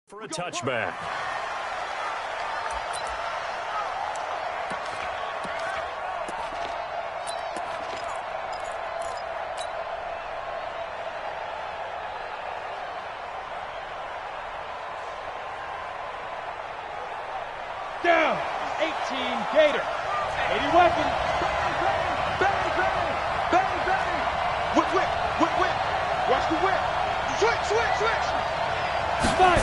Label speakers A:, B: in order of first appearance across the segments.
A: For a touchback.
B: Down, 18 Gator, 80 weapons.
C: Bang, bang, bang, bang. Whip, whip, whip, whip. Watch the whip. Switch, switch, switch.
B: Five.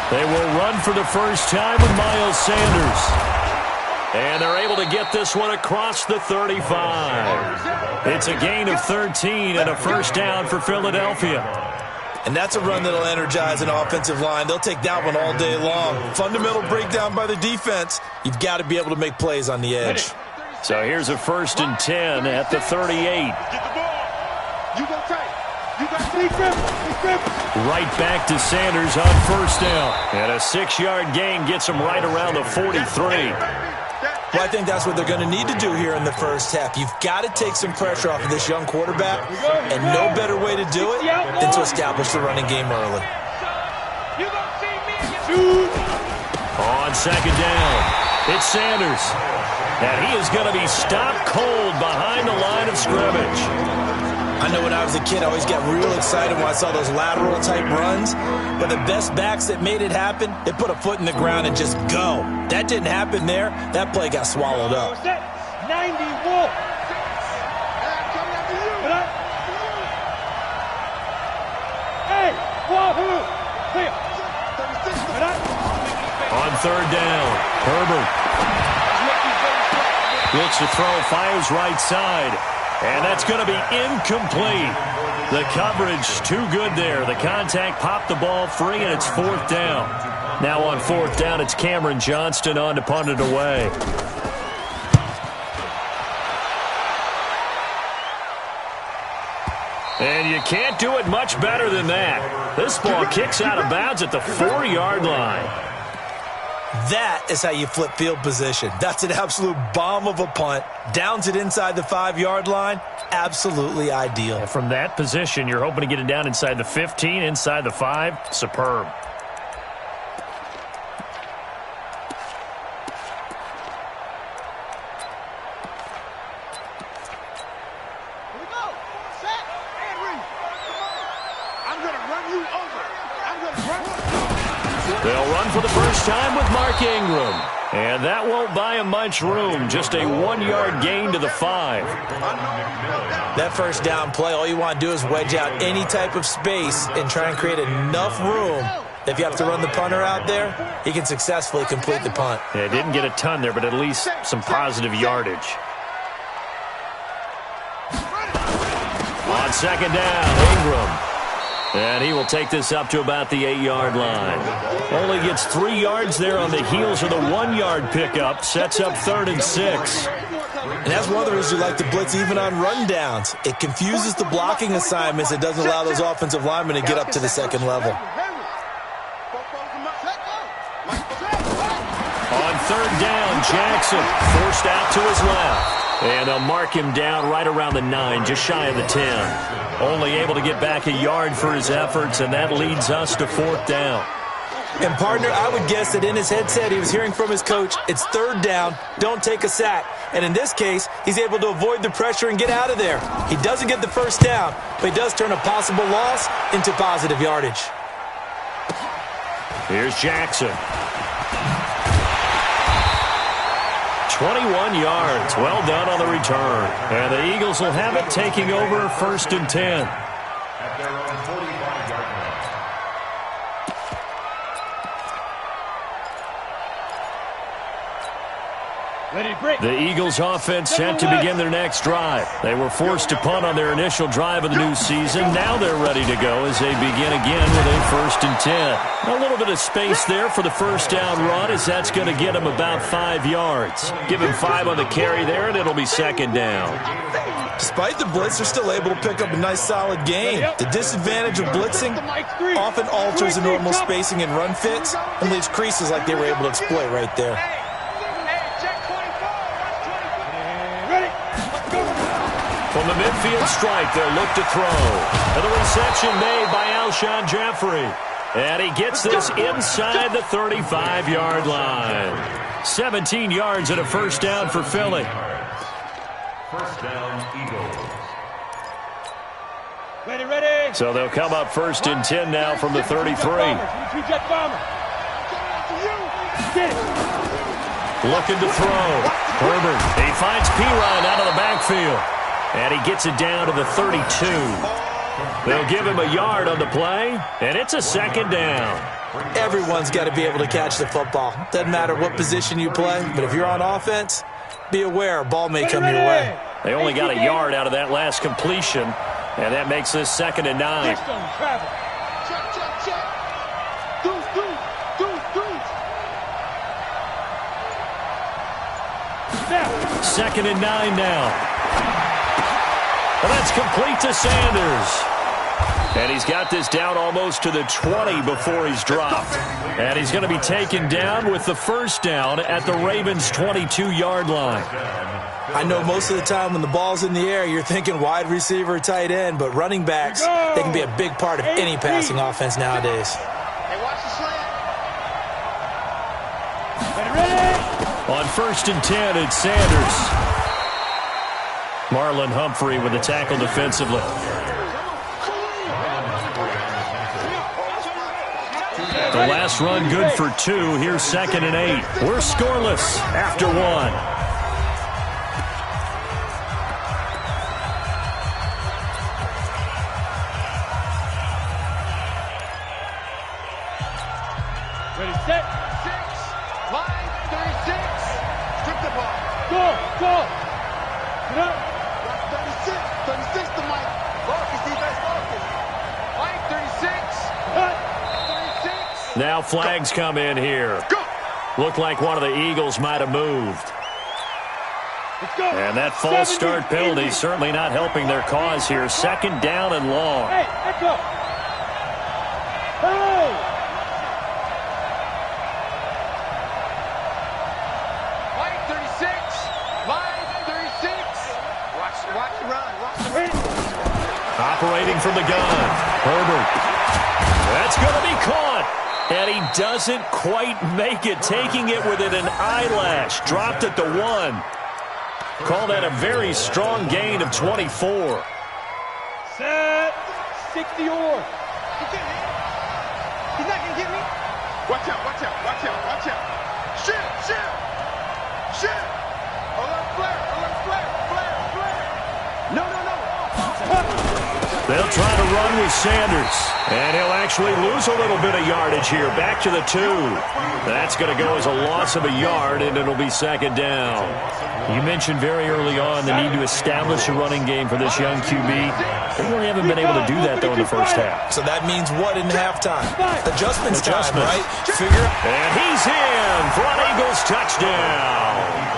A: They will run for the first time with Miles Sanders. And they're able to get this one across the 35. It's a gain of 13 and a first down for Philadelphia.
D: And that's a run that'll energize an offensive line. They'll take that one all day long. Fundamental breakdown by the defense. You've got to be able to make plays on the edge.
A: So here's a 1st and 10 at the 38.
C: Get the ball. You go tight. You got three dribbles.
A: Right back to Sanders on 1st down. And a 6-yard gain gets him right around the 43.
D: Well, I think that's what they're going to need to do here in the first half. You've got to take some pressure off of this young quarterback, and no better way to do it than to establish the running game early.
A: On 2nd down, it's Sanders. And he is going to be stopped cold behind the line of scrimmage.
D: I know when I was a kid, I always got real excited when I saw those lateral-type runs. But the best backs that made it happen, they put a foot in the ground and just go. That didn't happen there. That play got swallowed up.
B: 90 Wolf. Hey, wahoo.
A: On 3rd down, Herbert looks to throw, fires right side. And that's going to be incomplete. The coverage too good there. The contact popped the ball free, and it's 4th down. Now on 4th down, it's Cameron Johnston on to punt it away. And you can't do it much better than that. This ball kicks out of bounds at the 4-yard line.
D: That is how you flip field position. That's an absolute bomb of a punt. Downs it inside the 5-yard line. Absolutely ideal.
A: And from that position, you're hoping to get it down inside the 15, inside the 5. Superb.
C: Here we go. Set and read. I'm going to run you over. I'm going to run you over.
A: They'll run for the first time with Mark Ingram. And that won't buy him much room. Just a 1-yard gain to the 5.
D: That first down play, all you want to do is wedge out any type of space and try and create enough room. If you have to run the punter out there, he can successfully complete the punt.
A: Yeah, didn't get a ton there, but at least some positive yardage. On 2nd down, Ingram. And he will take this up to about the 8-yard line. Only gets 3 yards there on the heels of the 1-yard pickup. Sets up 3rd and 6.
D: And that's one of the reasons you like to blitz even on rundowns. It confuses the blocking assignments. It doesn't allow those offensive linemen to get up to the 2nd level.
A: On 3rd down, Jackson forced out to his left. And they'll mark him down right around the 9, just shy of the 10. Only able to get back a yard for his efforts, and that leads us to 4th down.
D: And, partner, I would guess that in his headset he was hearing from his coach, it's 3rd down, don't take a sack. And in this case, he's able to avoid the pressure and get out of there. He doesn't get the first down, but he does turn a possible loss into positive yardage.
A: Here's Jackson. 21 yards. Well done on the return. And the Eagles will have it, taking over 1st and 10. The Eagles offense set to begin their next drive. They were forced to punt on their initial drive of the new season. Now they're ready to go as they begin again with a 1st and 10. A little bit of space there for the first down run, as that's going to get him about 5 yards. Give him 5 on the carry there, and it'll be 2nd down.
D: Despite the blitz, they're still able to pick up a nice solid gain. The disadvantage of blitzing often alters the normal spacing and run fits and leaves creases like they were able to exploit right there.
A: From the midfield stripe, they'll look to throw. And the reception made by Alshon Jeffrey. And he gets this inside the 35-yard line. 17 yards and a first down for Philly.
B: First down, Eagles. Ready.
A: So they'll come up first and 10 now from the 33. Looking to throw. Herbert, he finds Pirine out of the backfield. And he gets it down to the 32. They'll give him a yard on the play, and it's a second down.
D: Everyone's got to be able to catch the football. Doesn't matter what position you play, but if you're on offense, be aware a ball may come your way.
A: They only got a yard out of that last completion, and that makes this 2nd and 9.
C: Check. Deuce.
B: Now.
A: 2nd and 9 now. And that's complete to Sanders. And he's got this down almost to the 20 before he's dropped. And he's going to be taken down with the first down at the Ravens' 22-yard line.
D: I know most of the time when the ball's in the air, you're thinking wide receiver, tight end, but running backs, they can be a big part of any passing offense nowadays.
C: Hey, watch the slant.
B: Ready.
A: On 1st and 10, it's Sanders. Marlon Humphrey with the tackle defensively. The last run good for 2. Here's 2nd and 8. We're scoreless after 1.
B: Ready, set.
C: 6, line, 36. Strip the ball.
B: Go. Get up.
C: 36 to Mike. Focus, defense, focus. Mike, 36.
B: Cut.
C: 36.
A: Now flags come in here.
C: Go.
A: Looked like one of the Eagles might have moved.
B: Let's go.
A: And that false start penalty certainly not helping their cause here. 2nd down and long.
B: Hey, let's go. Hey.
C: Mike, 36. Line, 36. Watch the run.
A: Operating from the gun. Herbert. That's going to be caught. And he doesn't quite make it, taking it within an eyelash. Dropped at the 1. Call that a very strong gain of 24.
B: Set. 60 or.
C: He's not going to get me. Watch out. Shit. Alert flare. No.
A: They'll try to run with Sanders. And he'll actually lose a little bit of yardage here. Back to the 2. That's going to go as a loss of a yard, and it'll be 2nd down. You mentioned very early on the need to establish a running game for this young QB. They really haven't been able to do that, though, in the first half.
D: So that means what in halftime? Adjustments time, right?
A: And he's in for an Eagles touchdown.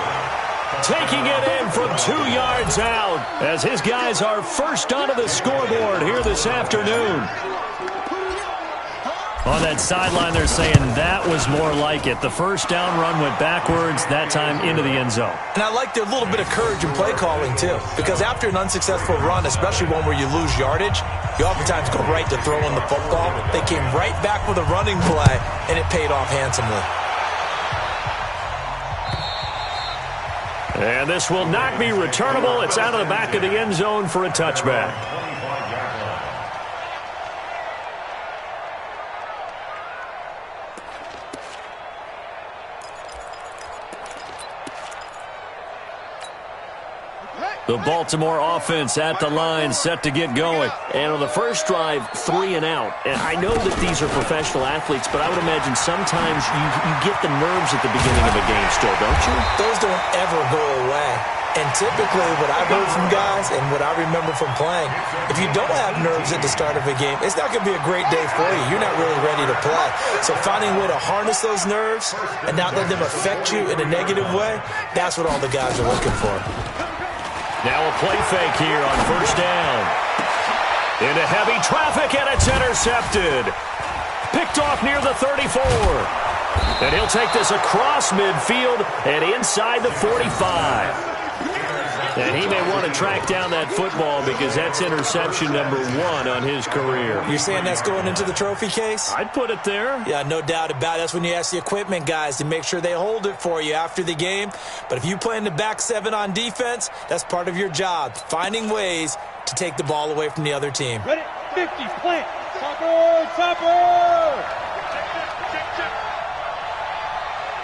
A: Taking it in from 2 yards out as his guys are first onto the scoreboard here this afternoon. On that sideline, they're saying that was more like it. The first down run went backwards, that time into the end zone.
D: And I like their little bit of courage in play calling, too. Because after an unsuccessful run, especially one where you lose yardage, you oftentimes go right to throwing the football. They came right back with a running play, and it paid off handsomely.
A: And this will not be returnable. It's out of the back of the end zone for a touchback. The Baltimore offense at the line, set to get going. And on the first drive, 3 and out. And I know that these are professional athletes, but I would imagine sometimes you get the nerves at the beginning of a game still, don't you?
D: Those don't ever go away. And typically what I've heard from guys and what I remember from playing, if you don't have nerves at the start of a game, it's not going to be a great day for you. You're not really ready to play. So finding a way to harness those nerves and not let them affect you in a negative way, that's what all the guys are looking for.
A: Now a play fake here on first down. Into heavy traffic, and it's intercepted. Picked off near the 34. And he'll take this across midfield and inside the 45. And he may want to track down that football because that's interception number 1 on his career.
D: You're saying that's going into the trophy case?
A: I'd put it there.
D: Yeah, no doubt about it. That's when you ask the equipment guys to make sure they hold it for you after the game. But if you play in the back 7 on defense, that's part of your job, finding ways to take the ball away from the other team.
B: Ready? 50, plant. Topper, topper.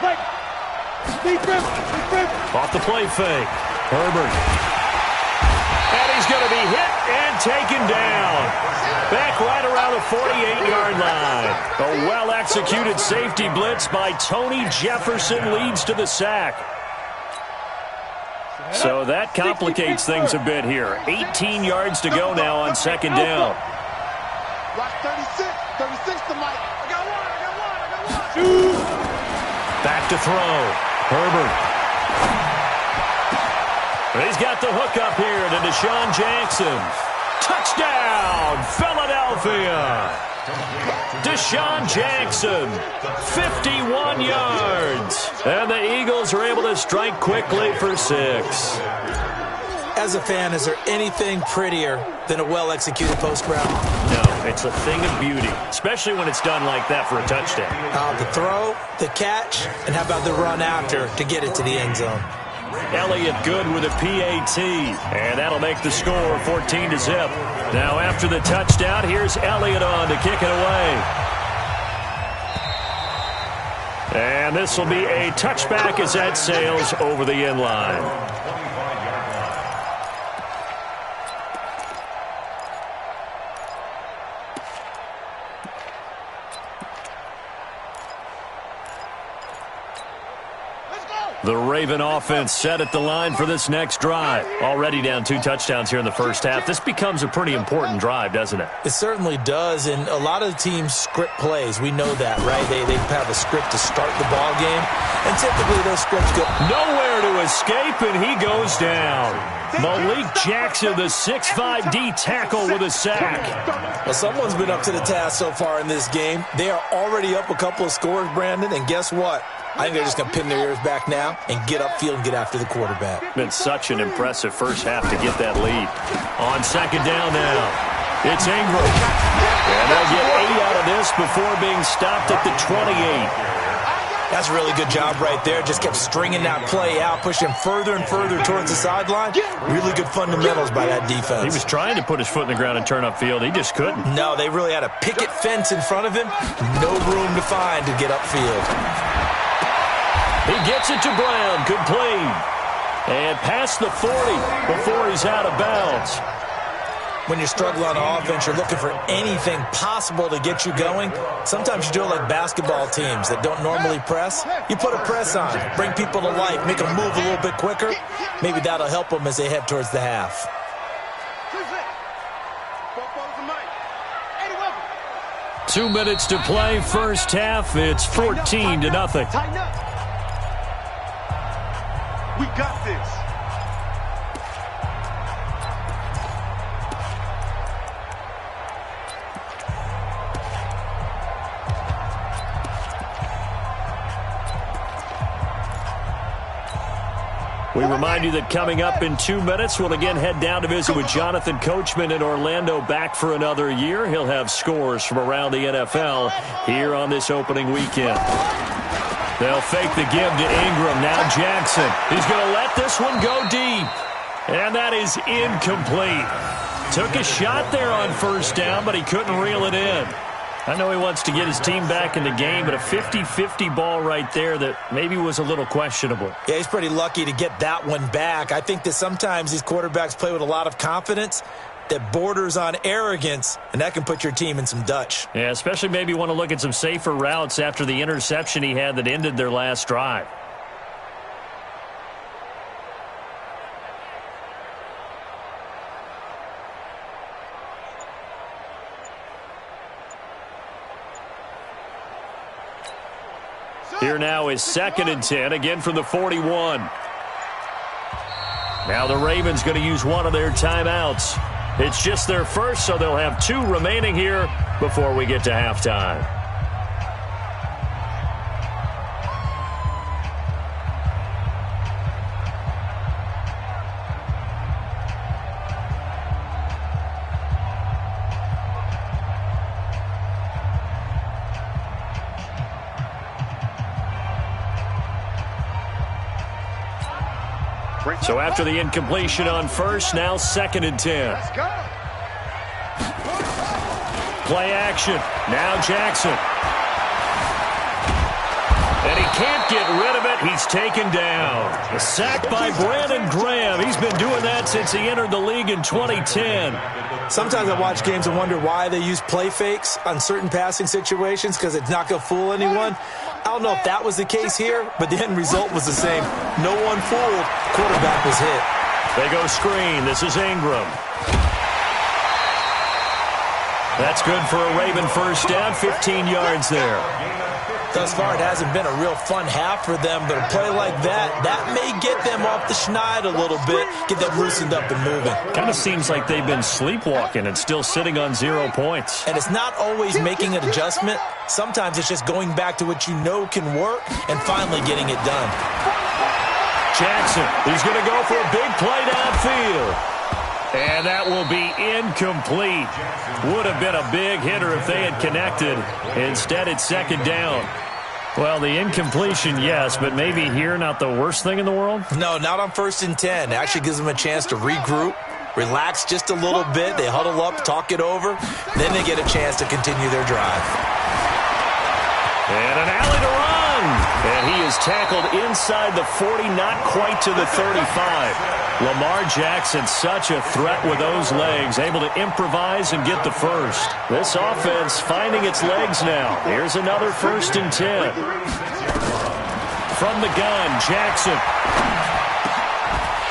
B: Right. Deep rim, deep rim.
A: Off the play fake. Herbert. And he's going to be hit and taken down. Back right around the 48-yard line. A well-executed safety blitz by Tony Jefferson leads to the sack. So that complicates things a bit here. 18 yards to go now on second down.
C: Watch 36. 36 to Mike. I got one.
A: Back to throw. Herbert. He's got the hook up here to Deshaun Jackson. Touchdown, Philadelphia. Deshaun Jackson, 51 yards. And the Eagles are able to strike quickly for 6.
D: As a fan, is there anything prettier than a well-executed post route?
A: No, it's a thing of beauty, especially when it's done like that for a touchdown.
D: The throw, the catch, and how about the run after to get it to the end zone?
A: Elliott good with a PAT, and that'll make the score 14-0. Now after the touchdown, here's Elliott on to kick it away. And this will be a touchback as that sails over the end line. The Raven offense set at the line for this next drive. Already down 2 touchdowns here in the first half. This becomes a pretty important drive, doesn't it?
D: It certainly does, and a lot of the teams script plays. We know that, right? They have a script to start the ball game, and typically those scripts go
A: nowhere to escape, and he goes down. Malik Jackson, the 6'5" D tackle with a sack.
D: Well, someone's been up to the task so far in this game. They are already up a couple of scores, Brandon, and guess what? I think they're just going to pin their ears back now and get upfield and get after the quarterback.
A: Been such an impressive first half to get that lead. On second down now, it's Ingram. And they'll get 8 out of this before being stopped at the 28.
D: That's a really good job right there. Just kept stringing that play out, pushing further and further towards the sideline. Really good fundamentals by that defense.
A: He was trying to put his foot in the ground and turn upfield. He just couldn't.
D: No, they really had a picket fence in front of him. No room to find to get upfield.
A: He gets it to Brown. Good play. And past the 40 before he's out of bounds.
D: When you're struggling on offense, you're looking for anything possible to get you going. Sometimes you do it like basketball teams that don't normally press. You put a press on, bring people to life, make them move a little bit quicker. Maybe that'll help them as they head towards the half.
A: 2 minutes to play, first half. It's 14-0.
C: We got this.
A: We remind you that coming up in 2 minutes, we'll again head down to visit with Jonathan Coachman in Orlando, back for another year. He'll have scores from around the NFL here on this opening weekend. They'll fake the give to Ingram. Now Jackson. He's going to let this one go deep. And that is incomplete. Took a shot there on first down, but he couldn't reel it in. I know he wants to get his team back in the game, but a 50-50 ball right there that maybe was a little questionable.
D: Yeah, he's pretty lucky to get that one back. I think that sometimes these quarterbacks play with a lot of confidence that borders on arrogance, and that can put your team in some Dutch.
A: Yeah, especially maybe want to look at some safer routes after the interception he had that ended their last drive. Here now is 2nd and 10, again from the 41. Now the Ravens going to use one of their timeouts. It's just their first, so they'll have 2 remaining here before we get to halftime. So after the incompletion on first, now 2nd and 10.
C: Let's go.
A: Play action. Now Jackson. And he can't get rid of it. He's taken down. A sack by Brandon Graham. He's been doing that since he entered the league in 2010.
D: Sometimes I watch games and wonder why they use play fakes on certain passing situations, because it's not going to fool anyone. I don't know if that was the case here, but the end result was the same. No one fooled. Quarterback was hit.
A: They go screen. This is Ingram. That's good for a Raven first down, 15 yards there.
D: Thus far, it hasn't been a real fun half for them, but a play like that may get them off the schneid a little bit, get them loosened up and moving.
A: Kind of seems like they've been sleepwalking and still sitting on 0 points.
D: And it's not always making an adjustment. Sometimes it's just going back to what you know can work and finally getting it done.
A: Jackson, he's going to go for a big play downfield. And that will be incomplete. Would have been a big hitter if they had connected. Instead, it's 2nd down. Well, the incompletion, yes, but maybe here not the worst thing in the world?
D: No, not on 1st and 10. It actually gives them a chance to regroup, relax just a little bit. They huddle up, talk it over. Then they get a chance to continue their drive.
A: And an alley to run. And he is tackled inside the 40, not quite to the 35. Lamar Jackson, such a threat with those legs, able to improvise and get the first. This offense finding its legs now. Here's another 1st and 10. From the gun, Jackson.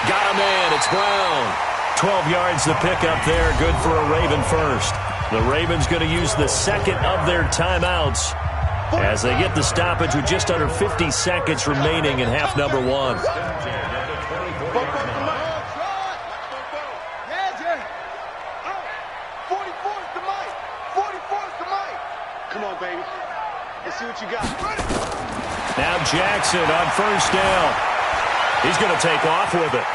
A: Got him in. It's Brown. 12 yards the pickup there. Good for a Raven first. The Ravens going to use the 2nd of their timeouts as they get the stoppage with just under 50 seconds remaining in half number 1.
C: See what you got.
A: Now Jackson on 1st down. He's going to take off with it.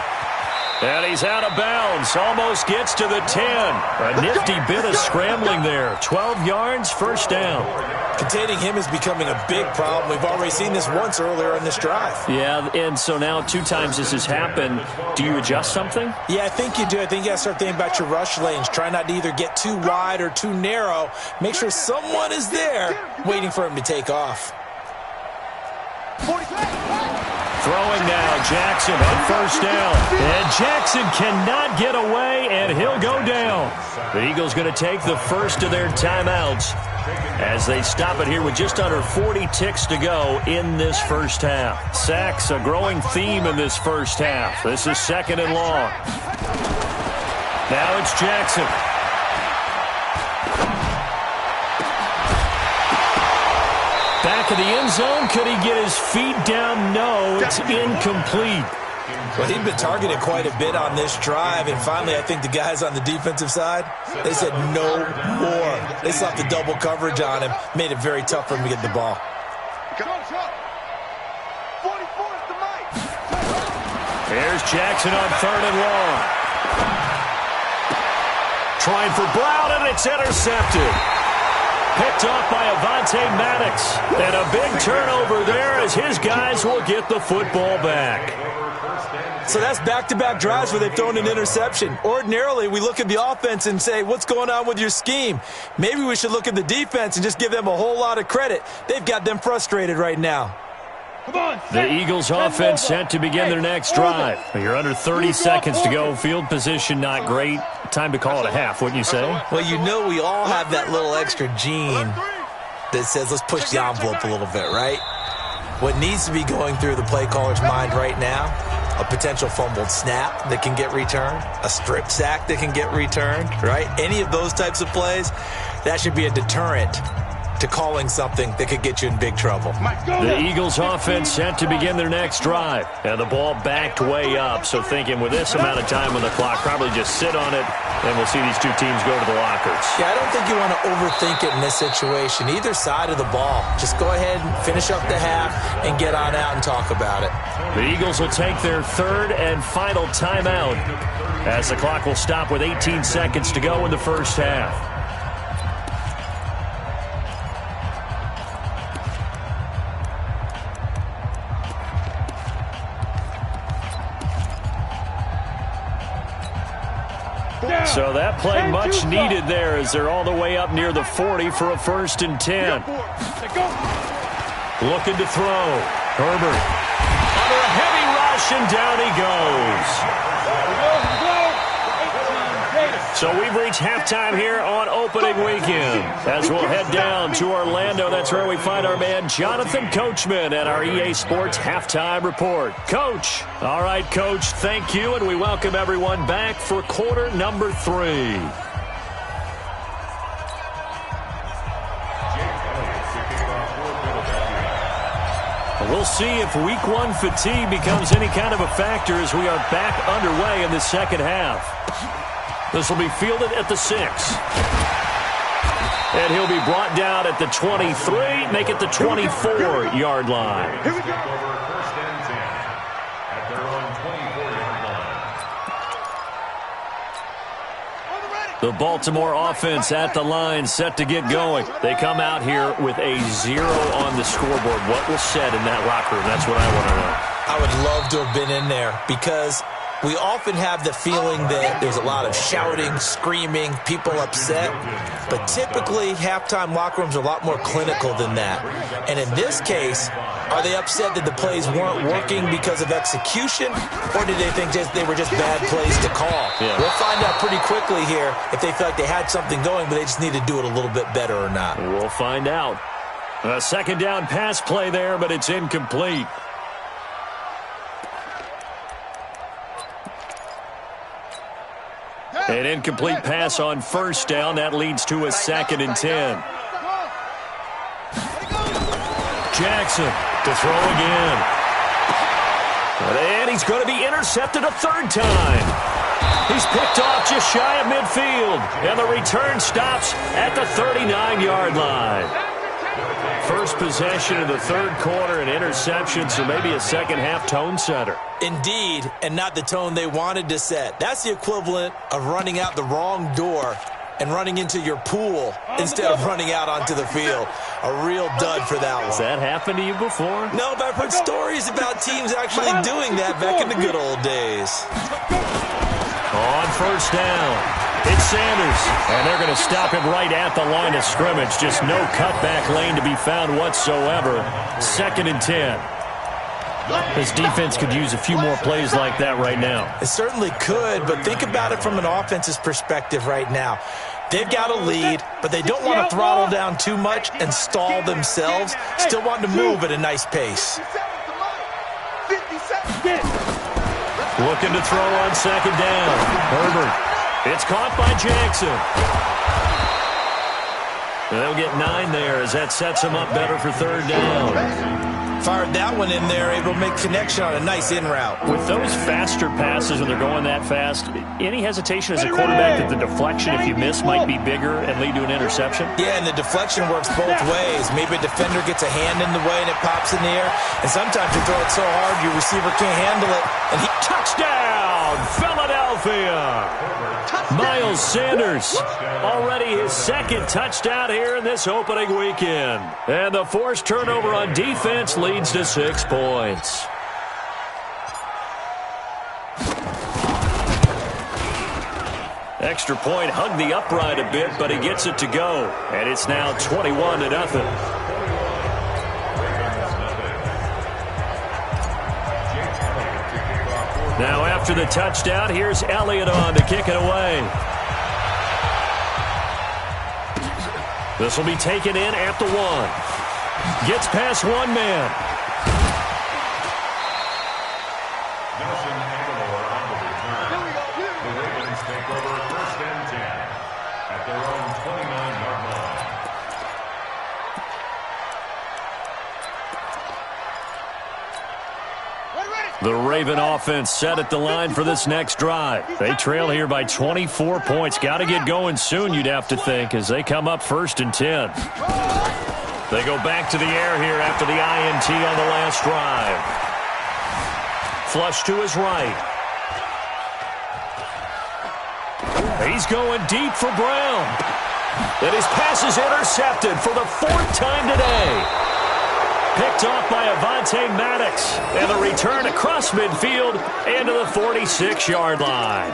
A: And he's out of bounds. Almost gets to the 10. A nifty bit of scrambling there. 12 yards, 1st down.
D: Containing him is becoming a big problem. We've already seen this once earlier in this drive.
A: Yeah, and so now 2 times this has happened. Do you adjust something?
D: Yeah, I think you do. I think you got to start thinking about your rush lanes. Try not to either get too wide or too narrow. Make sure someone is there waiting for him to take off.
A: Throwing now, Jackson on 1st down. And Jackson cannot get away, and he'll go down. The Eagles going to take the first of their timeouts as they stop it here with just under 40 ticks to go in this first half. Sacks, a growing theme in this first half. This is 2nd and long. Now it's Jackson. Back of the end zone. Could he get his feet down? No, it's incomplete.
D: Well, he'd been targeted quite a bit on this drive, and finally I think the guys on the defensive side, they said no more. They slapped the double coverage on him, made it very tough for him to get the ball.
A: Here's Jackson on 3rd and long. Trying for Brown, and it's intercepted. Picked off by Avonte Maddox. And a big turnover there as his guys will get the football back.
D: So that's back-to-back drives where they've thrown an interception. Ordinarily, we look at the offense and say, what's going on with your scheme? Maybe we should look at the defense and just give them a whole lot of credit. They've got them frustrated right now.
A: The Eagles offense set to begin their next drive. You're under 30 seconds to go. Field position not great. Time to call it a half, wouldn't you say?
D: Well, you know we all have that little extra gene that says let's push the envelope a little bit, right? What needs to be going through the play caller's mind right now, a potential fumbled snap that can get returned, a strip sack that can get returned, right? Any of those types of plays, that should be a deterrent to calling something that could get you in big trouble.
A: The Eagles offense set to begin their next drive. And the ball backed way up. So thinking with this amount of time on the clock, probably just sit on it, and we'll see these two teams go to the lockers.
D: Yeah, I don't think you want to overthink it in this situation. Either side of the ball. Just go ahead and finish up the half and get on out and talk about it.
A: The Eagles will take their 3rd and final timeout as the clock will stop with 18 seconds to go in the first half. So that play much needed there as they're all the way up near the 40 for a 1st and 10. Looking to throw. Herbert under a heavy rush, and down he goes. So we've reached halftime here on opening weekend. As we'll head down to Orlando, that's where we find our man Jonathan Coachman at our EA Sports Halftime Report. Coach. All right, Coach, thank you, and we welcome everyone back for quarter number 3. We'll see if week 1 fatigue becomes any kind of a factor as we are back underway in the second half. This will be fielded at the 6. And he'll be brought down at the 23, make it the 24-yard line.
C: Here we go. First and 10 at their own 24-yard line.
A: The Baltimore offense at the line, set to get going. They come out here with a 0 on the scoreboard. What was said in that locker room? That's what I want to know.
D: I would love to have been in there because we often have the feeling that there's a lot of shouting, screaming, people upset. But typically, halftime locker rooms are a lot more clinical than that. And in this case, are they upset that the plays weren't working because of execution? Or did they think they were just bad plays to call?
A: Yeah.
D: We'll find out pretty quickly here if they feel like they had something going, but they just need to do it a little bit better or not.
A: We'll find out. A second down pass play there, but it's incomplete. An incomplete pass on first down. That leads to a 2nd and 10. Jackson to throw again. And he's going to be intercepted a 3rd time. He's picked off just shy of midfield. And the return stops at the 39-yard line. First possession of the 3rd quarter, an interception, so maybe a second-half tone setter.
D: Indeed, and not the tone they wanted to set. That's the equivalent of running out the wrong door and running into your pool instead of running out onto the field. A real dud for that one.
A: Has that happened to you before?
D: No, but I've heard stories about teams actually doing that back in the good old days.
A: On first down, it's Sanders, and they're going to stop him right at the line of scrimmage. Just no cutback lane to be found whatsoever. 2nd and 10. This defense could use a few more plays like that right now.
D: It certainly could, but think about it from an offense's perspective right now. They've got a lead, but they don't want to throttle down too much and stall themselves. Still want to move at a nice pace.
A: Looking to throw on 2nd down. Herbert. It's caught by Jackson. They'll get 9 there as that sets them up better for 3rd down.
D: Fired that one in there, able to make connection on a nice in route.
A: With those faster passes when they're going that fast, any hesitation as a quarterback that the deflection, if you miss, might be bigger and lead to an interception?
D: Yeah, and the deflection works both ways. Maybe a defender gets a hand in the way and it pops in the air. And sometimes you throw it so hard your receiver can't handle it. And
A: touchdown, Philadelphia! Miles Sanders, already his 2nd touchdown here in this opening weekend. And the forced turnover on defense leads to 6 points. Extra point hugged the upright a bit, but he gets it to go. And it's now 21-0. Now after the touchdown, here's Elliott on to kick it away. This will be taken in at the 1. Gets past one man.
C: The Ravens take over 1st and 10 at their own 29-yard line.
A: The Raven offense set at the line for this next drive. They trail here by 24 points. Got to get going soon, you'd have to think, as they come up 1st and 10. They go back to the air here after the INT on the last drive. Flush to his right. He's going deep for Brown. And his pass is intercepted for the 4th time today. Picked off by Avonte Maddox. And the return across midfield into the 46-yard line.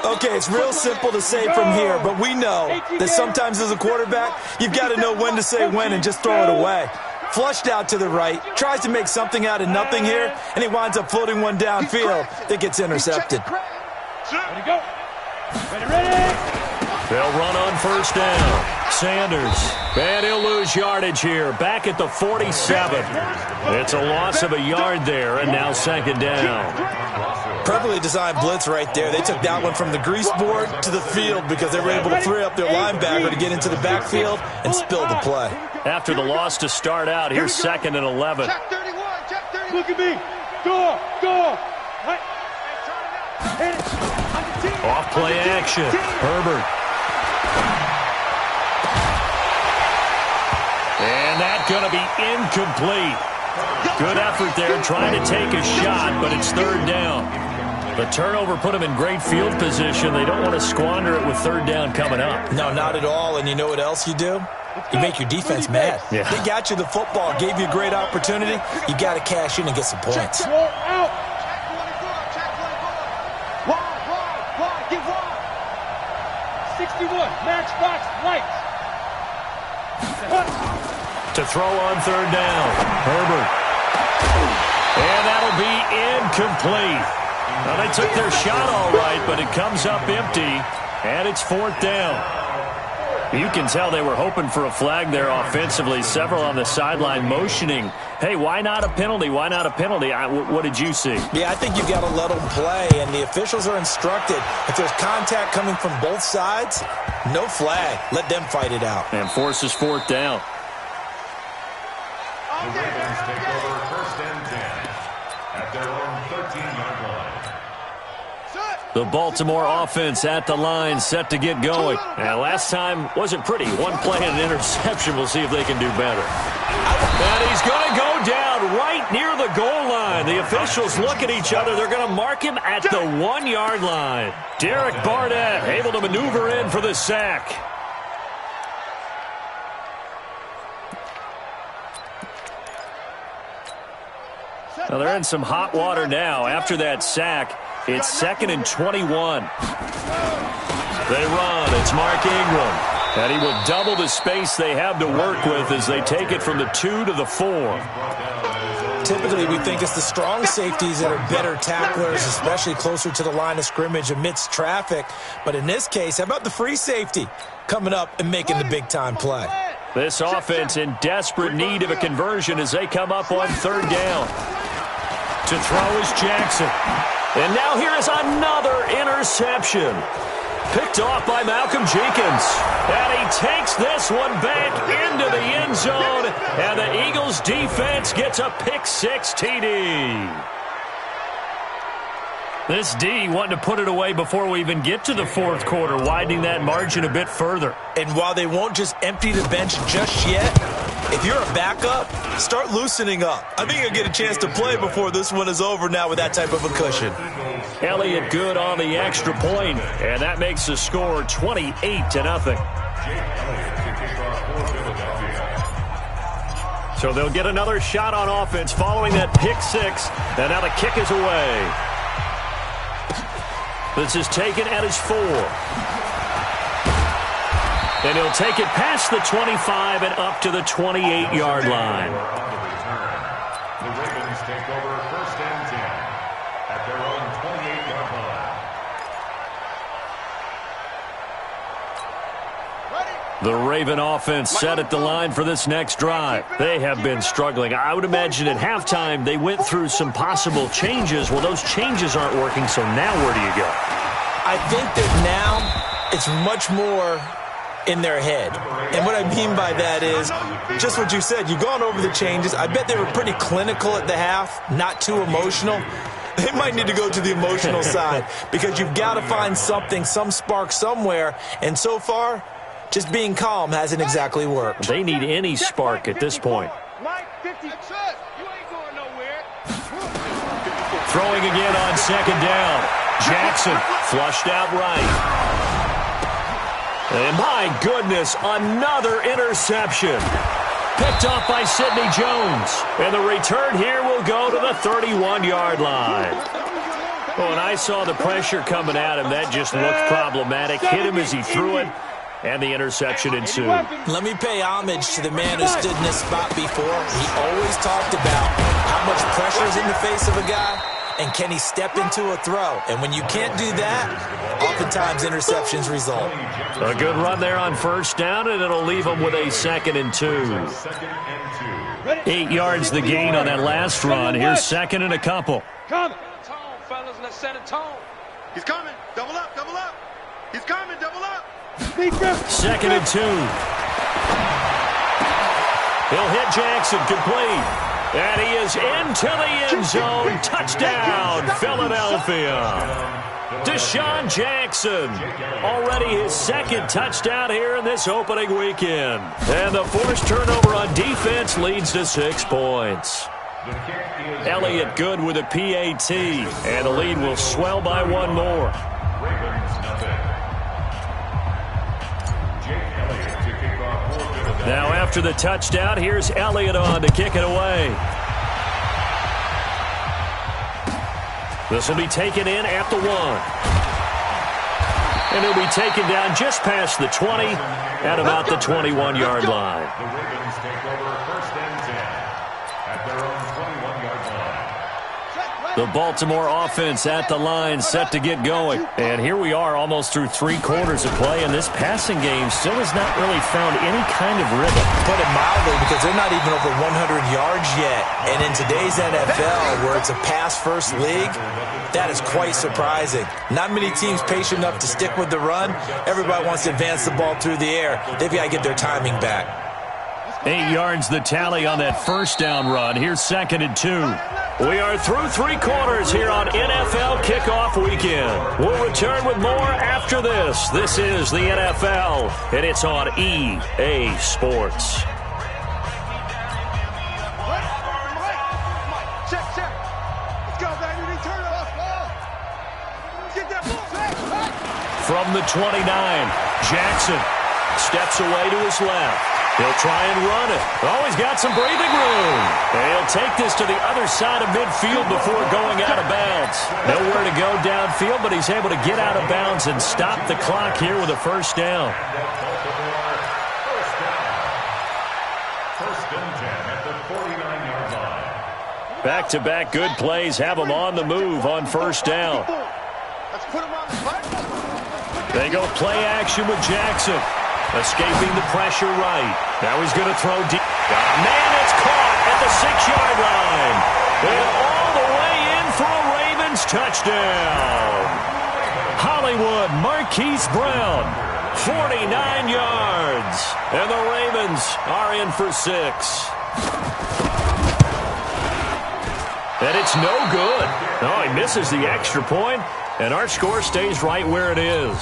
D: Okay, it's real simple to say from here, but we know that sometimes as a quarterback, you've got to know when to say when and just throw it away. Flushed out to the right, tries to make something out of nothing here, and he winds up floating one downfield that gets intercepted.
B: Ready, go. Ready.
A: They'll run on first down. Sanders, and he'll lose yardage here, back at the 47. It's a loss of a yard there, and now second down.
D: Perfectly designed blitz right there. They took that one from the grease board to the field because they were able to free up their linebacker to get into the backfield and spill the play.
A: After the loss to start out, here's second and 11.
C: Check 31, check 31.
B: Look at me. Go. Hit it.
A: Off play action. Herbert. And that's going to be incomplete. Good effort there trying to take a shot, but it's third down. The turnover put them in great field position. They don't want to squander it with third down coming up.
D: No, not at all. And you know what else you do? You make your defense mad.
A: Yeah.
D: They got you the football, gave you a great opportunity. You got to cash in and get some points.
B: Roll out.
C: Check 24. Wide, get wide.
B: 61. Matchbox lights.
A: To throw on third down. Herbert. And that'll be incomplete. Now, they took their shot all right, but it comes up empty, and it's fourth down. You can tell they were hoping for a flag there offensively. Several on the sideline motioning, hey, why not a penalty? Why not a penalty? What did you see?
D: Yeah, I think you've got to let them play, and the officials are instructed. If there's contact coming from both sides, no flag. Let them fight it out.
A: And forces fourth down.
E: The Ravens take over first and 10 at their own 13-yard line.
A: The Baltimore offense at the line, set to get going. And last time wasn't pretty. One play and an interception. We'll see if they can do better. And he's going to go down right near the goal line. The officials look at each other. They're going to mark him at the 1-yard line. Derek Barnett able to maneuver in for the sack. Now they're in some hot water now. After that sack, it's second and 21. They run. It's Mark Ingram. And he will double the space they have to work with as they take it from the 2 to the 4.
D: Typically, we think it's the strong safeties that are better tacklers, especially closer to the line of scrimmage amidst traffic. But in this case, how about the free safety coming up and making the big-time play?
A: This offense in desperate need of a conversion as they come up on third down. To throw is Jackson. And now here is another interception. Picked off by Malcolm Jenkins. And he takes this one back into the end zone. And the Eagles defense gets a pick-6 TD. This D wanting to put it away before we even get to the fourth quarter, widening that margin a bit further.
D: And while they won't just empty the bench just yet, if you're a backup, start loosening up. I think you'll get a chance to play before this one is over now with that type of a cushion.
A: Elliott good on the extra point, and that makes the score 28-0. So they'll get another shot on offense following that pick-6, and now the kick is away. This is taken at his 4. And he'll take it past the 25 and up to the 28-yard line.
E: The Ravens take over first and 10 at their own 28-yard line.
A: The Raven offense set at the line for this next drive. They have been struggling. I would imagine at halftime they went through some possible changes. Well, those changes aren't working, so now where do you go?
D: I think that now it's much more in their head. And what I mean by that is just what you said. You've gone over the changes. I bet they were pretty clinical at the half, not too emotional. They might need to go to the emotional side because you've got to find something, some spark somewhere. And so far, just being calm hasn't exactly worked.
A: They need any spark at this point. Throwing again on second down. Jackson flushed out right. And my goodness, another interception. Picked off by Sidney Jones. And the return here will go to the 31-yard line. When I saw the pressure coming at him, that just looked problematic. Hit him as he threw it, and the interception ensued.
D: Let me pay homage to the man who stood in this spot before. He always talked about how much pressure is in the face of a guy, and can he step into a throw. And when you can't do that, oftentimes interceptions result.
A: A good run there on first down, and it'll leave him with a 2nd and 2. 8 yards the gain on that last run. Here's 2nd and a couple.
B: Coming.
C: Tone, fellas, let's set a tone.
F: He's coming. Double up, double up. He's coming, double up.
A: 2nd and 2. He'll hit Jackson, complete. And he is into the end zone. Touchdown, Philadelphia. Deshaun Jackson, already his 2nd touchdown here in this opening weekend. And the forced turnover on defense leads to 6 points. Elliott good with a PAT, and the lead will swell by 1 more. Now after the touchdown, here's Elliott on to kick it away. This will be taken in at the 1. And it'll be taken down just past the 20 at about the 21-yard line.
E: The Ravens take over 1st and 10 at their own 21-yard line.
A: The Baltimore offense at the line, set to get going. And here we are almost through 3 quarters of play, and this passing game still has not really found any kind of rhythm.
D: Put it mildly, because they're not even over 100 yards yet. And in today's NFL, where it's a pass-first league, that is quite surprising. Not many teams patient enough to stick with the run. Everybody wants to advance the ball through the air. They've got to get their timing back.
A: 8 yards the tally on that first down run. Here's 2nd and 2. We are through 3 quarters here on NFL Kickoff Weekend. We'll return with more after this. This is the NFL, and it's on EA Sports.
F: Check, check. Let's go, baby. They turn it off. Get that ball.
A: From the 29, Jackson steps away to his left. He'll try and run it. Oh, he's got some breathing room. And he'll take this to the other side of midfield before going out of bounds. Nowhere to go downfield, but he's able to get out of bounds and stop the clock here with a first down.
E: First and 10 at the 49-yard line.
A: Back-to-back good plays have him on the move on first down.
F: Let's put him on the fight.
A: They go play action with Jackson. Escaping the pressure right. Now he's going to throw deep. Man, it's caught at the 6-yard line. And all the way in for a Ravens touchdown. Hollywood Marquise Brown, 49 yards. And the Ravens are in for 6. And it's no good. Oh, he misses the extra point, and our score stays right where it is.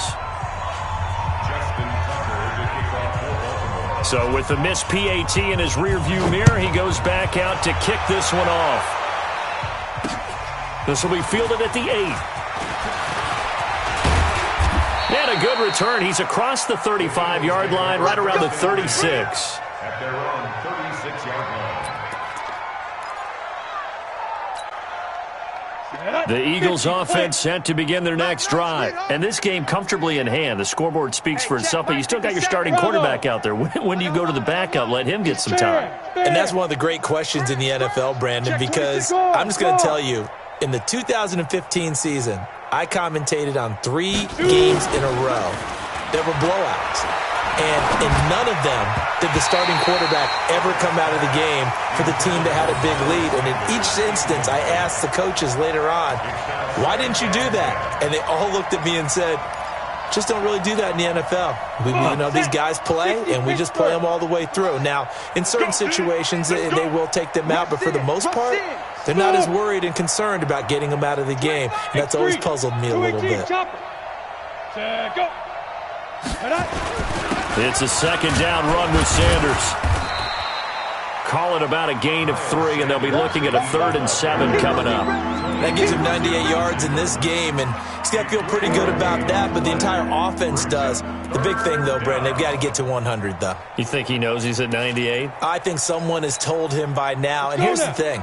A: So with the missed PAT in his rearview mirror, he goes back out to kick this one off. This will be fielded at the 8. And a good return. He's across the 35-yard line, right around the 36.
E: At their own 36-yard line.
A: The Eagles offense set to begin their next drive. And this game comfortably in hand. The scoreboard speaks for itself, but you still got your starting quarterback out there. When do you go to the backup? Let him get some time.
D: And that's one of the great questions in the NFL, Brandon, because I'm just going to tell you, in the 2015 season, I commentated on 3 games in a row that were blowouts. And in none of them did the starting quarterback ever come out of the game for the team that had a big lead. And in each instance, I asked the coaches later on, why didn't you do that? And they all looked at me and said, just don't really do that in the NFL. These guys play, and we just play them all the way through. Now, in certain situations, they will take them out, but for the most part, they're not as worried and concerned about getting them out of the game. And that's always puzzled me a little bit.
A: It's a second down run with Sanders. call it about a gain of 3, and they'll be looking at a 3rd and 7 coming up.
D: That gives him 98 yards in this game, and he's got to feel pretty good about that, but the entire offense does. The big thing, though, Brandon, they've got to get to 100, though.
A: You think he knows he's at 98?
D: I think someone has told him by now, and here's the thing.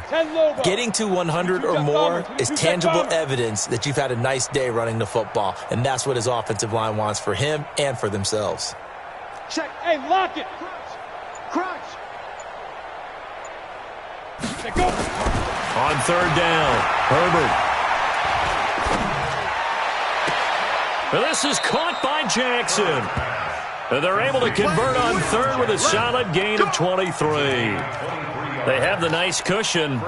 D: Getting to 100 or more is tangible evidence that you've had a nice day running the football, and that's what his offensive line wants for him and for themselves.
B: Check. Hey, lock it. Crunch. Check, go.
A: On 3rd down, Herbert. Well, this is caught by Jackson. And they're able to convert on 3rd with a solid gain of 23. They have the nice cushion.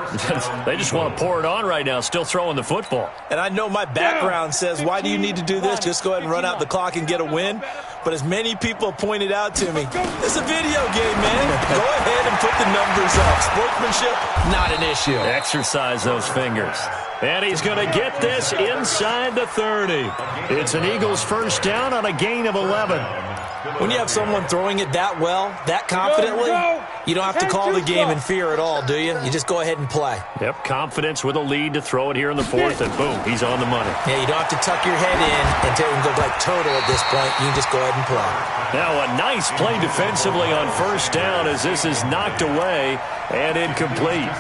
A: They just want to pour it on right now, still throwing the football.
D: And I know my background says, why do you need to do this? Just go ahead and run out the clock and get a win. But as many people pointed out to me, it's a video game, man. Go ahead and put the numbers up. Sportsmanship, not an issue.
A: Exercise those fingers. And he's going to get this inside the 30. It's an Eagles 1st down on a gain of 11.
D: When you have someone throwing it that well, that confidently, you don't have to call the game in fear at all, do you? You just go ahead and play.
A: Yep, confidence with a lead to throw it here in the 4th, and boom, he's on the money.
D: Yeah, you don't have to tuck your head in and go like turtle at this point. You can just go ahead and play.
A: Now a nice play defensively on 1st down as this is knocked away and incomplete.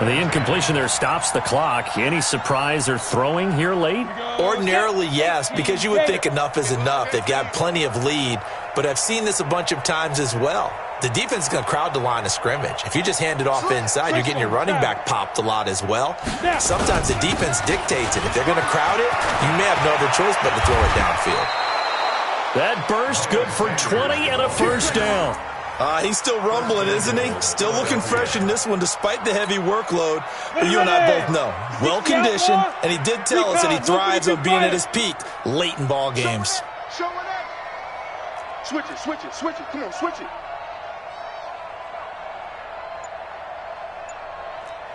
A: The incompletion there stops the clock. Any surprise they're throwing here late?
D: Ordinarily, yes, because you would think enough is enough. They've got plenty of lead, but I've seen this a bunch of times as well. The defense is going to crowd the line of scrimmage. If you just hand it off inside, you're getting your running back popped a lot as well. Sometimes the defense dictates it. If they're going to crowd it, you may have no other choice but to throw it downfield.
A: That burst good for 20 and a 1st down.
D: He's still rumbling, isn't he? Still looking fresh in this one despite the heavy workload. But you and I both know, well-conditioned, and he did tell us that he thrives on being at his peak late in ball games.
F: Show it up. Switch it, switch it, switch it. Come on, switch it.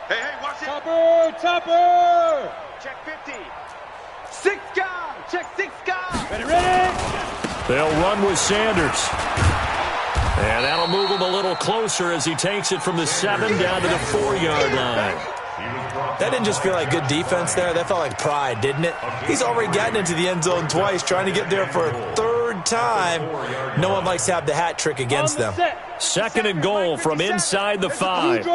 F: Hey, watch it.
B: Topper.
F: Check 50. 6 guys. Check 6 guys.
B: Ready.
A: They'll run with Sanders. And that'll move him a little closer as he takes it from the 7 down to the 4-yard line.
D: That didn't just feel like good defense there. That felt like pride, didn't it? He's already gotten into the end zone twice, trying to get there for a 3rd time. No one likes to have the hat trick against them.
A: 2nd and goal from inside the 5.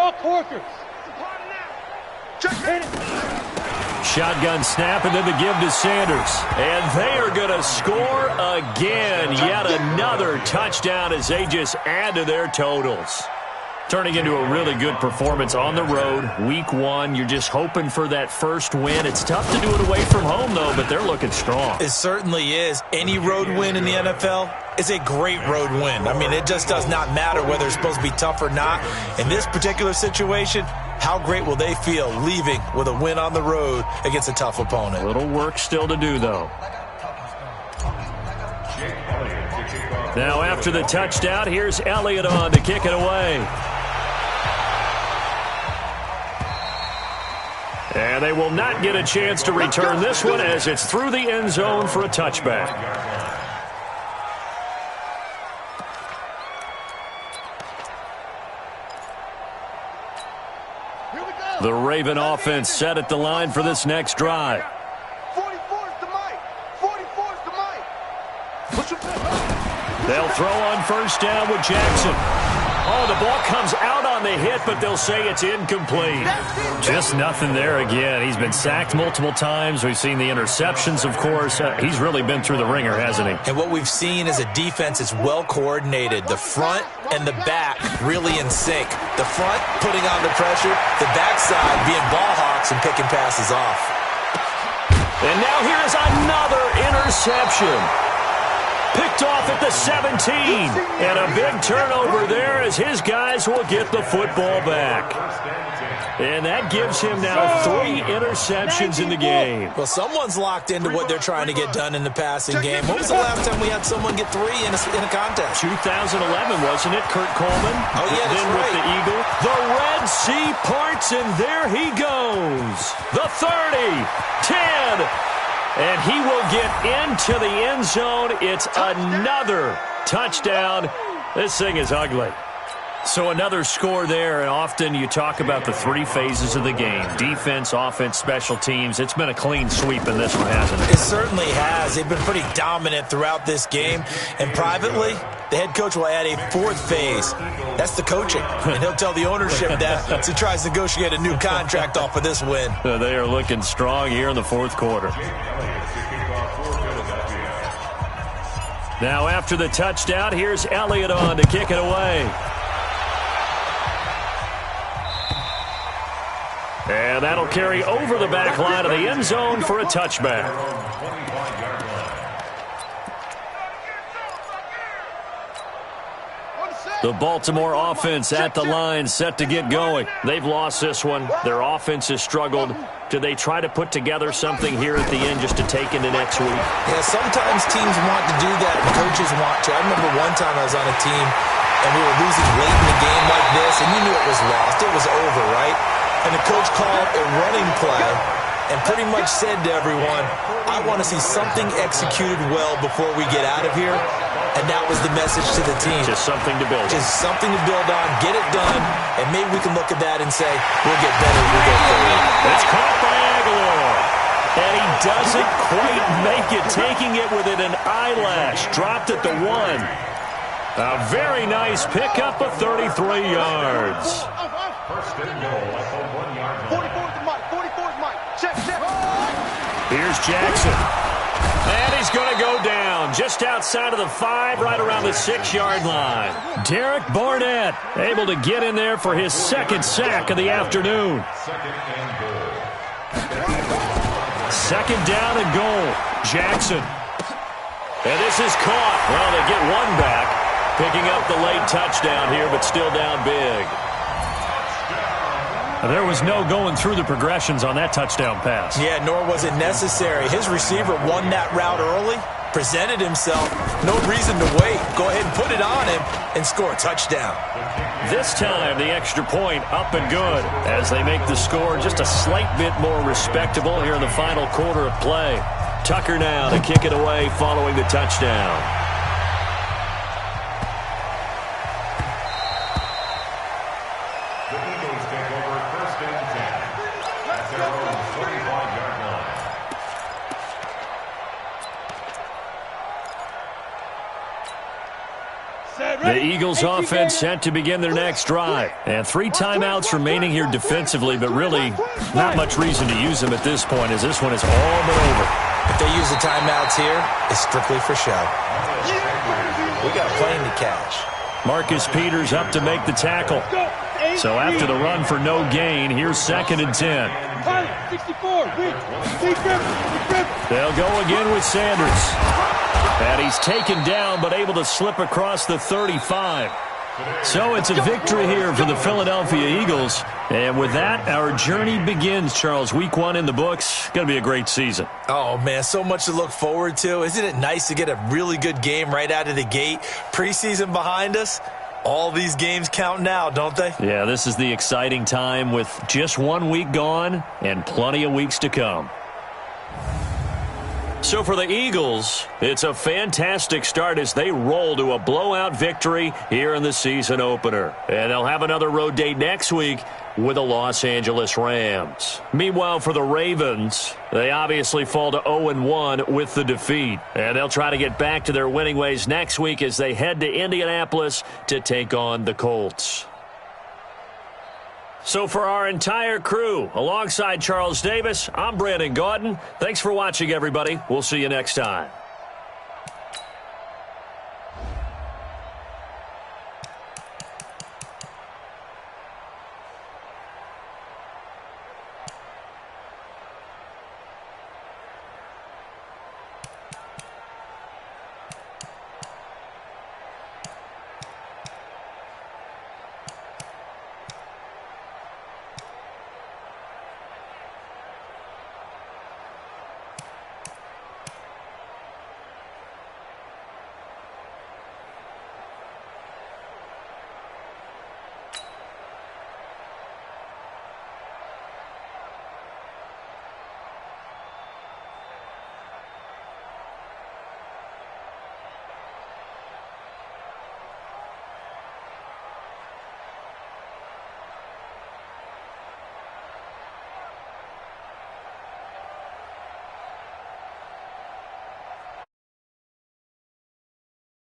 A: Shotgun snap, and then the give to Sanders. And they are going to score again. Yet another touchdown as they just add to their totals. Turning into a really good performance on the road. Week 1, you're just hoping for that first win. It's tough to do it away from home, though, but they're looking strong.
D: It certainly is. Any road win in the NFL is a great road win. I mean, it just does not matter whether it's supposed to be tough or not. In this particular situation, how great will they feel leaving with a win on the road against a tough opponent?
A: A little work still to do, though. Now after the touchdown, here's Elliott on to kick it away. And they will not get a chance to return this one as it's through the end zone for a touchback. The Raven offense set at the line for this next drive.
F: 44's the mic. 44's the mic.
A: They'll throw on 1st down with Jackson. Oh, the ball comes out on the hit, but they'll say it's incomplete. Just nothing there again. He's been sacked multiple times. We've seen the interceptions, of course. He's really been through the ringer, hasn't he?
D: And what we've seen is a defense that's well coordinated. The front and the back really in sync. The front putting on the pressure, the backside being ball hawks and picking passes off.
A: And now here is another interception. Picked off at the 17. And a big turnover there as his guys will get the football back. And that gives him now 3 interceptions in the game.
D: Well, someone's locked into what they're trying to get done in the passing game. When was the last time we had someone get 3 in a contest?
A: 2011, wasn't it, Kurt Coleman?
D: Oh, yeah, that's
A: then
D: right.
A: With the Eagle. The Red Sea parts, and there he goes. The 30, 10, and he will get into the end zone. It's another touchdown. This thing is ugly. So another score there, and often you talk about the three phases of the game. Defense, offense, special teams. It's been a clean sweep in this one, hasn't it?
D: It certainly has. They've been pretty dominant throughout this game. And privately, the head coach will add a fourth phase. That's the coaching. And he'll tell the ownership that as he tries to negotiate a new contract off of this win.
A: They are looking strong here in the fourth quarter. Now after the touchdown, here's Elliott on to kick it away. And that'll carry over the back line of the end zone for a touchback. The Baltimore offense at the line, set to get going. They've lost this one. Their offense has struggled. Do they try to put together something here at the end just to take into next week?
D: Yeah, sometimes teams want to do that and coaches want to. I remember one time I was on a team and we were losing late in the game like this, and you knew it was lost. It was over, right? And the coach called a running play and pretty much said to everyone, I want to see something executed well before we get out of here. And that was the message to the team.
A: Just something to build on.
D: Just something to build on, get it done, and maybe we can look at that and say, we'll get better as we go forward.
A: It's caught by Aguilar. And he doesn't quite make it, taking it within an eyelash. Dropped at the 1. A very nice pickup of 33 yards.
E: First and goal at the 1 yard line.
F: 44's Mike. 44's Mike. Check.
A: Here's Jackson. And he's going to go down just outside of the 5, right around the 6-yard line. Derek Barnett able to get in there for his second sack of the afternoon.
E: Second and goal.
A: Second down and goal. Jackson. And this is caught. Well, they get one back. Picking up the late touchdown here, but still down big. There was no going through the progressions on that touchdown pass.
D: Yeah, nor was it necessary. His receiver won that route early, presented himself. No reason to wait. Go ahead and put it on him and score a touchdown.
A: This time, the extra point up and good as they make the score just a slight bit more respectable here in the final quarter of play. Tucker now to kick it away following the touchdown. The Eagles offense set to begin their next drive. And 3 timeouts remaining here defensively, but really not much reason to use them at this point as this one is all but over.
D: If they use the timeouts here, it's strictly for show. We got a plane to catch.
A: Marcus Peters up to make the tackle. So after the run for no gain, here's 2nd and 10.
B: 64.
A: They'll go again with Sanders. And he's taken down, but able to slip across the 35. So it's a victory here for the Philadelphia Eagles. And with that, our journey begins, Charles. Week 1 in the books. Going to be a great season.
D: Oh, man, so much to look forward to. Isn't it nice to get a really good game right out of the gate? Preseason behind us. All these games count now, don't they?
A: Yeah, this is the exciting time with just 1 week gone and plenty of weeks to come. So for the Eagles, it's a fantastic start as they roll to a blowout victory here in the season opener. And they'll have another road date next week with the Los Angeles Rams. Meanwhile, for the Ravens, they obviously fall to 0-1 with the defeat. And they'll try to get back to their winning ways next week as they head to Indianapolis to take on the Colts. So for our entire crew, alongside Charles Davis, I'm Brandon Gaudin. Thanks for watching, everybody. We'll see you next time.